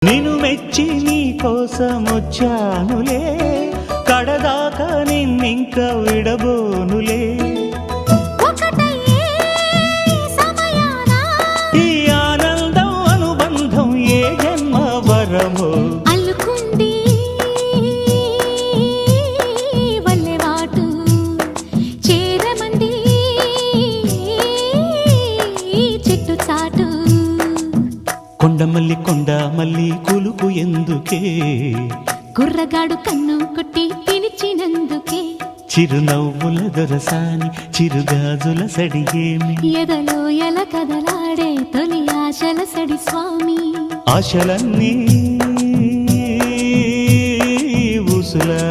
నిన్ను మెచ్చి నీ కోసం వచ్చానులే, కడదాకా నిన్నింక విడబోనులే. ఈ ఆనందం అనుబంధం ఏ జన్మ వరమో అల్లుకుంది వల్లెవాటు చేరమంది చెట్టు చాటు. కొండ మల్లి కులుకు ఎందుకే, కుర్రగాడు కన్ను కొట్టి పిలిచినందుకే. చిరునవ్వుల దొరసాని చిరుగాజుల సడిగేమి, ఎదలో ఎల కదలాడే తొలి ఆశల సడి స్వామి. ఆశలన్నీ ఊసులా